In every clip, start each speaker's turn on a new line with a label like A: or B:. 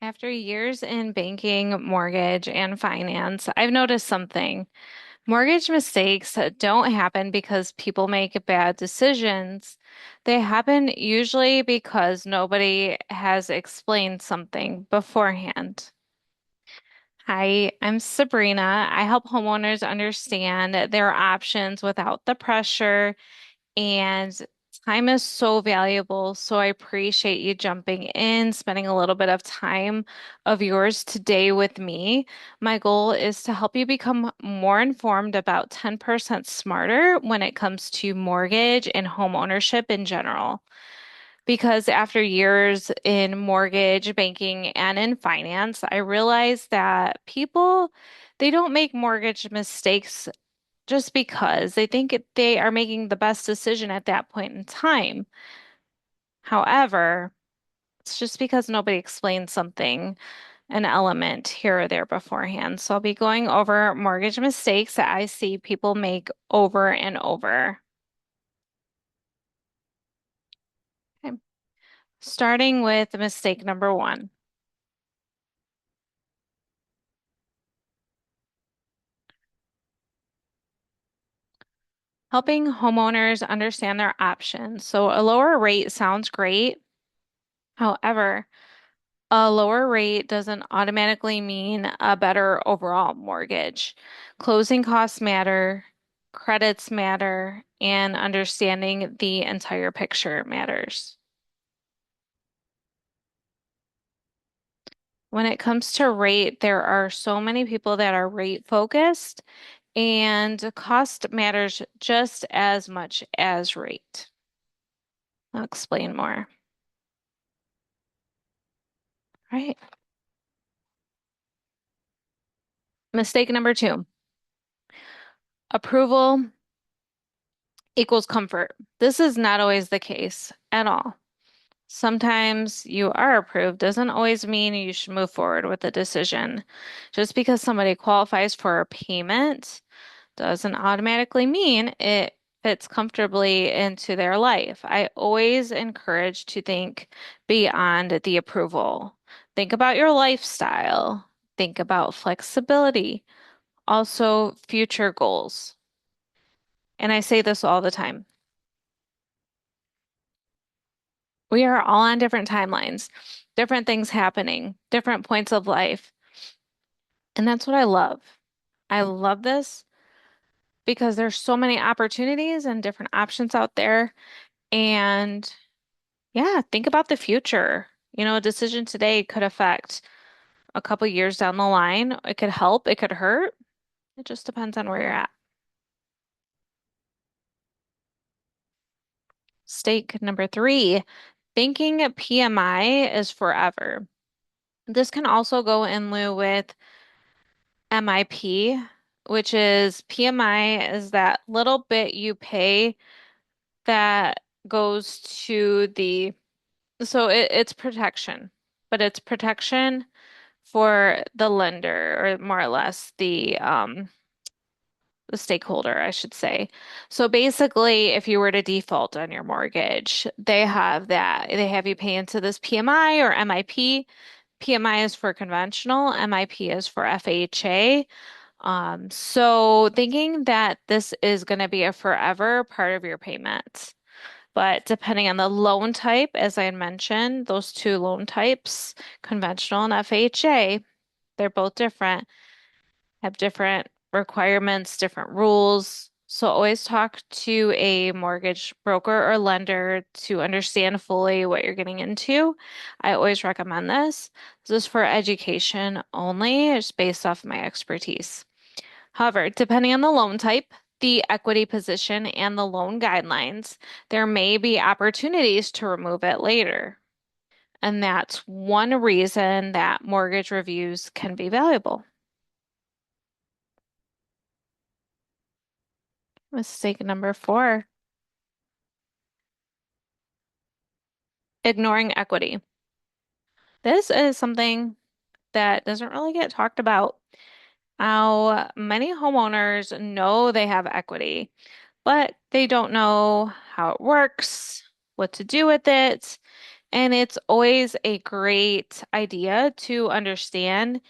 A: After years in banking, mortgage, and finance, I've noticed something. Mortgage mistakes don't happen because people make bad decisions. They happen usually because nobody has explained something beforehand. Hi, I'm Sabrina. I help homeowners understand their options without the pressure. And time is so valuable. So I appreciate you jumping in, spending a little bit of time of yours today with me. My goal is to help you become more informed about 10% smarter when it comes to mortgage and home ownership in general. Because after years in mortgage, banking, and in finance, I realized that people, they don't make mortgage mistakes just because they think they are making the best decision at that point in time. However, it's just because nobody explained something, an element here or there beforehand. So I'll be going over mortgage mistakes that I see people make over and over. Okay. Starting with mistake number one, helping homeowners understand their options. So a lower rate sounds great. However, a lower rate doesn't automatically mean a better overall mortgage. Closing costs matter, credits matter, and understanding the entire picture matters. When it comes to rate, there are so many people that are rate focused, and cost matters just as much as rate. I'll explain more. Right. Mistake number two, approval equals comfort. This is not always the case at all. Sometimes you are approved doesn't always mean you should move forward with the decision. Just because somebody qualifies for a payment doesn't automatically mean it fits comfortably into their life. I always encourage to think beyond the approval. Think about your lifestyle. Think about flexibility. Also, future goals. And I say this all the time. We are all on different timelines, different things happening, different points of life. And that's what I love. I love this because there's so many opportunities and different options out there. And yeah, think about the future. A decision today could affect a couple years down the line. It could help, it could hurt. It just depends on where you're at. Stake number three, thinking PMI is forever. This can also go in lieu with MIP, which is PMI is that little bit you pay that goes to it's protection, but it's protection for the lender or more or less the stakeholder, I should say. So basically, if you were to default on your mortgage, they have you pay into this PMI or MIP. PMI is for conventional, MIP is for FHA. So thinking that this is going to be a forever part of your payment. But depending on the loan type, as I had mentioned, those two loan types, conventional and FHA, they're both different, have different requirements, different rules. So always talk to a mortgage broker or lender to understand fully what you're getting into. I always recommend this. This is for education only. It's based off my expertise. However, depending on the loan type, the equity position, and the loan guidelines, there may be opportunities to remove it later. And that's one reason that mortgage reviews can be valuable. Mistake number four, ignoring equity. This is something that doesn't really get talked about. How many homeowners know they have equity, but they don't know how it works, what to do with it. And it's always a great idea to understand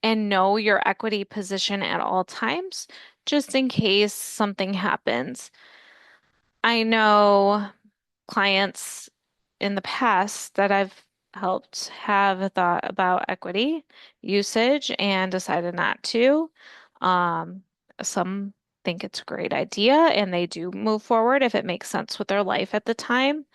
A: and know your equity position at all times, just in case something happens. I know clients in the past that I've helped have thought about equity usage and decided not to. Um, some think it's a great idea and they do move forward if it makes sense with their life at the time.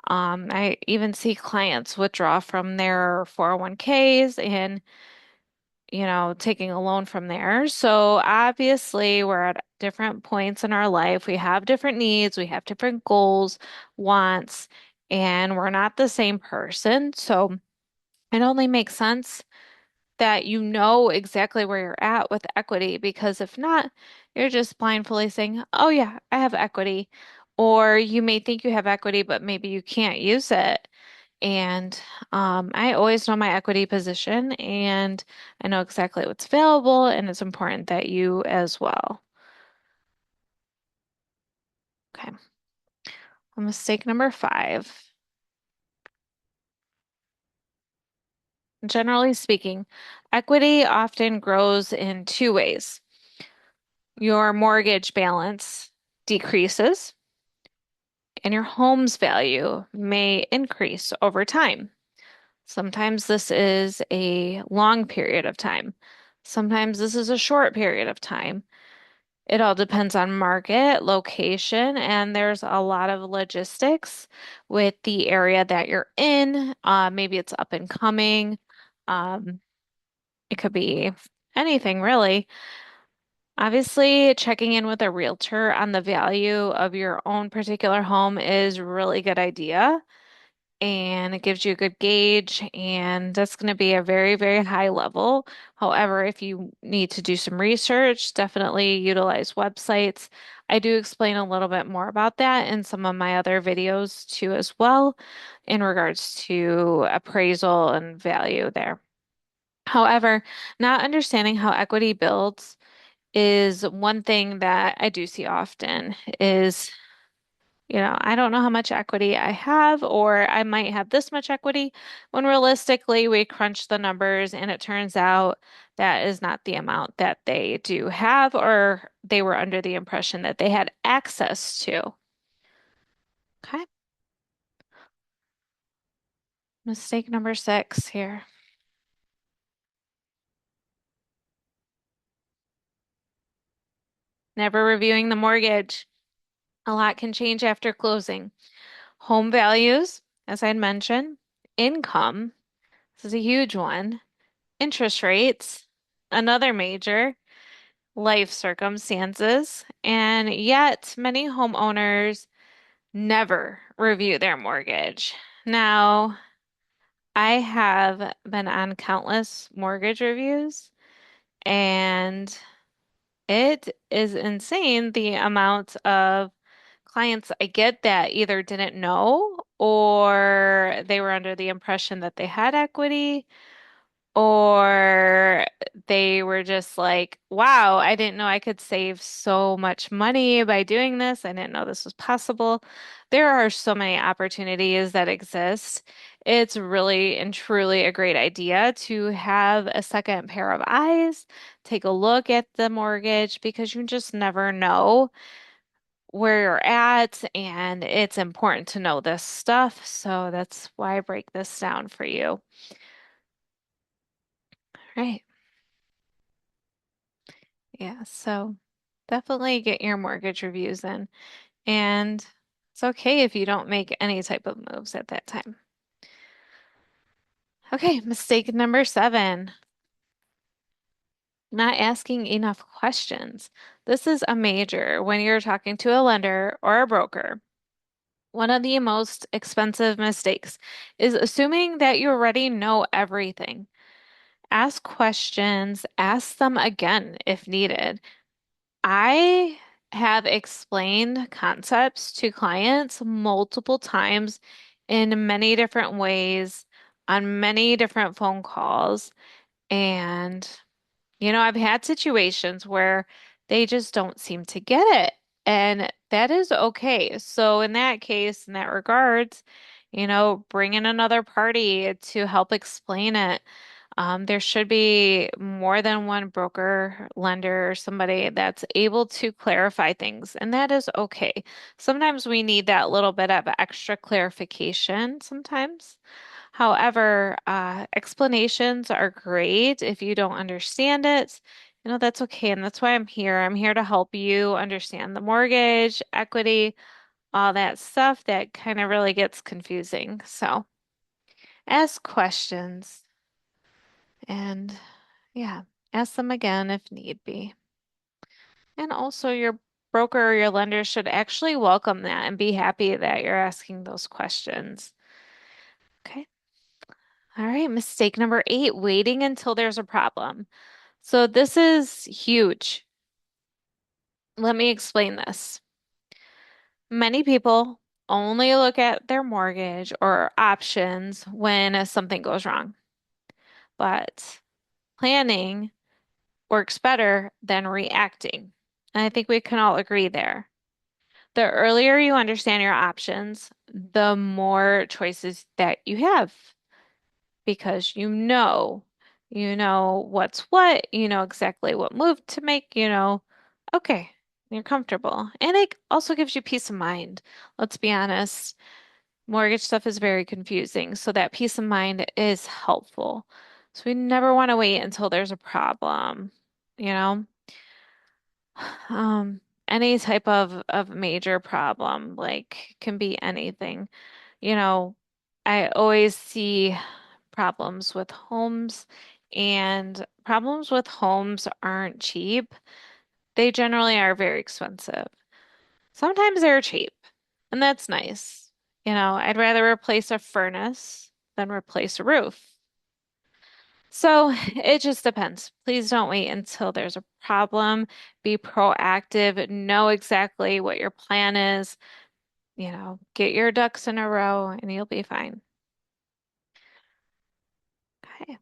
A: I even see clients withdraw from their 401ks and, taking a loan from there. So obviously, we're at different points in our life. We have different needs, we have different goals, wants, and we're not the same person. So it only makes sense that you know exactly where you're at with equity because if not, you're just blindly saying, oh, yeah, I have equity. Or you may think you have equity, but maybe you can't use it. And I always know my equity position and I know exactly what's available, and it's important that you as well. Okay. Mistake number 5. Generally speaking, equity often grows in two ways. Your mortgage balance decreases and your home's value may increase over time. Sometimes this is a long period of time. Sometimes this is a short period of time. It all depends on market, location, and there's a lot of logistics with the area that you're in. Maybe it's up and coming. Um, it could be anything really. Obviously, checking in with a realtor on the value of your own particular home is a really good idea. And it gives you a good gauge, and that's going to be a very, very high level. However, if you need to do some research, definitely utilize websites. I do explain a little bit more about that in some of my other videos too, as well, in regards to appraisal and value there. However, not understanding how equity builds is one thing that I do see often is I don't know how much equity I have, or I might have this much equity, when realistically we crunch the numbers and it turns out that is not the amount that they do have, or they were under the impression that they had access to. Okay. Mistake number 6 here. Never reviewing the mortgage. A lot can change after closing. Home values, as I mentioned, income, this is a huge one, interest rates, another major. Life circumstances, and yet many homeowners never review their mortgage. Now, I have been on countless mortgage reviews, and it is insane the amount of clients I get that either didn't know or they were under the impression that they had equity. Or they were just like, wow, I didn't know I could save so much money by doing this. I didn't know this was possible. There are so many opportunities that exist. It's really and truly a great idea to have a second pair of eyes, take a look at the mortgage because you just never know where you're at, and it's important to know this stuff. So that's why I break this down for you. Right. Yeah, so definitely get your mortgage reviews in. And it's okay if you don't make any type of moves at that time. Okay, mistake number 7, not asking enough questions. This is a major when you're talking to a lender or a broker. One of the most expensive mistakes is assuming that you already know everything. Ask questions, ask them again if needed. I have explained concepts to clients multiple times in many different ways on many different phone calls. And, I've had situations where they just don't seem to get it. And that is okay. So, in that case, in that regards, Bring in another party to help explain it. There should be more than one broker, lender, or somebody that's able to clarify things, and that is okay. Sometimes we need that little bit of extra clarification sometimes. However, explanations are great if you don't understand it. That's okay, and that's why I'm here. I'm here to help you understand the mortgage, equity, all that stuff that kind of really gets confusing. So ask questions and yeah, ask them again if need be. And also, your broker or your lender should actually welcome that and be happy that you're asking those questions. Okay. All right. Mistake number 8, waiting until there's a problem. So this is huge. Let me explain this. Many people only look at their mortgage or options when something goes wrong, but planning works better than reacting. And I think we can all agree there. The earlier you understand your options, the more choices that you have because you know what's what, you know exactly what move to make, okay, you're comfortable. And it also gives you peace of mind. Let's be honest, mortgage stuff is very confusing, so that peace of mind is helpful. So we never want to wait until there's a problem, you know? Um, any type of major problem, like can be anything. You know, I always see problems with homes, and problems with homes aren't cheap. They generally are very expensive. Sometimes they're cheap, and that's nice. I'd rather replace a furnace than replace a roof. So it just depends. Please don't wait until there's a problem. Be proactive. Know exactly what your plan is. Get your ducks in a row and you'll be fine. Okay.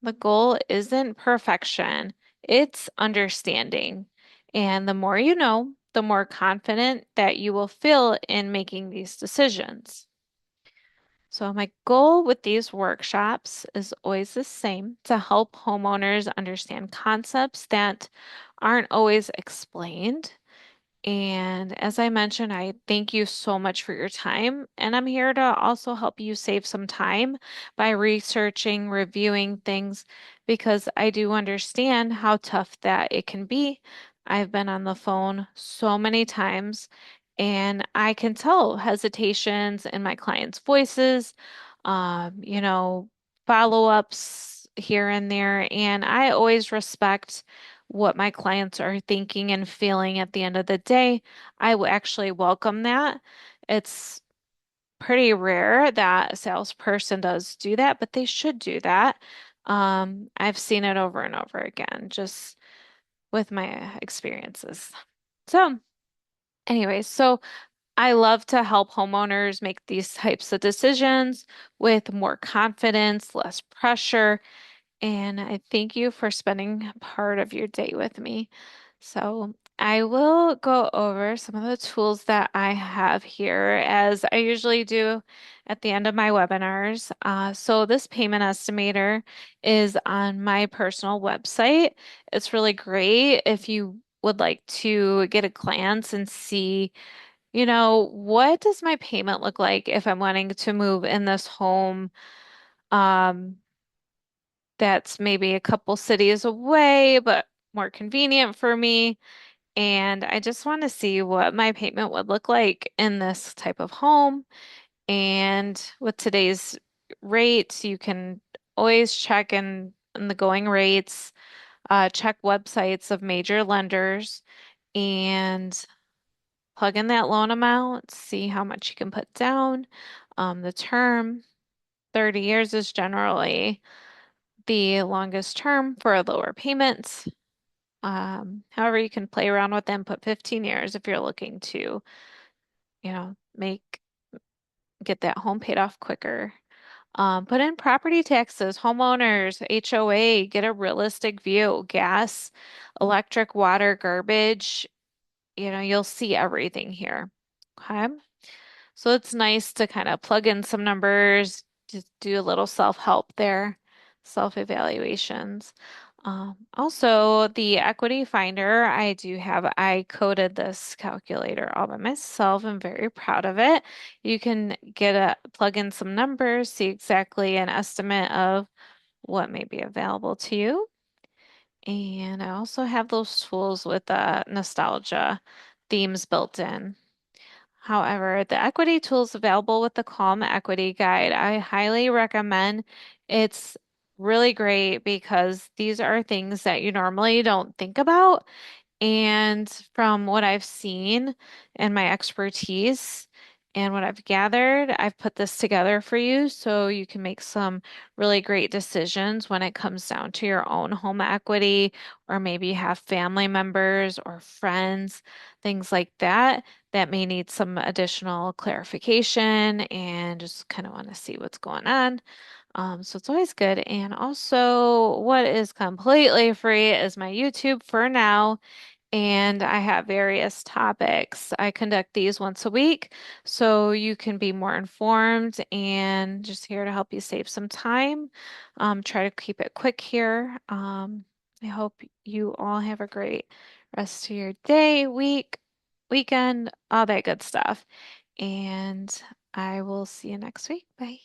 A: The goal isn't perfection, it's understanding. And the more you know, the more confident that you will feel in making these decisions. So, my goal with these workshops is always the same to help homeowners understand concepts that aren't always explained. And as I mentioned, I thank you so much for your time. And I'm here to also help you save some time by researching, reviewing things, because I do understand how tough that it can be. I've been on the phone so many times, and I can tell hesitations in my clients' voices, um, you know, follow-ups here and there. And I always respect what my clients are thinking and feeling at the end of the day. I will actually welcome that. It's pretty rare that a salesperson does do that, but they should do that. I've seen it over and over again, just with my experiences. So, anyways, so I love to help homeowners make these types of decisions with more confidence, less pressure, and I thank you for spending part of your day with me. So, I will go over some of the tools that I have here, as I usually do at the end of my webinars. So, this payment estimator is on my personal website. It's really great if you would like to get a glance and see, what does my payment look like if I'm wanting to move in this home? Um, that's maybe a couple cities away, but more convenient for me. And I just want to see what my payment would look like in this type of home. And with today's rates, you can always check in the going rates, check websites of major lenders, and plug in that loan amount, see how much you can put down. The term, 30 years is generally the longest term for a lower payment. However, you can play around with them, put 15 years if you're looking to, make get that home paid off quicker. Put in property taxes, homeowners, HOA, get a realistic view, gas, electric, water, garbage. You'll see everything here. Okay. So it's nice to kind of plug in some numbers, just do a little self-help there, self-evaluations. Also, the equity finder, I coded this calculator all by myself. I'm very proud of it. You can plug in some numbers, see exactly an estimate of what may be available to you. And I also have those tools with nostalgia themes built in. However, the equity tools available with the Calm Equity Guide, I highly recommend. It's really great because these are things that you normally don't think about. And from what I've seen and my expertise and what I've gathered, I've put this together for you so you can make some really great decisions when it comes down to your own home equity, or maybe you have family members or friends, things like that, that may need some additional clarification and just kind of want to see what's going on. So it's always good. And also, what is completely free is my YouTube for now. And I have various topics. I conduct these once a week so you can be more informed and just here to help you save some time. Try to keep it quick here. I hope you all have a great rest of your day, week, weekend, all that good stuff. And I will see you next week. Bye.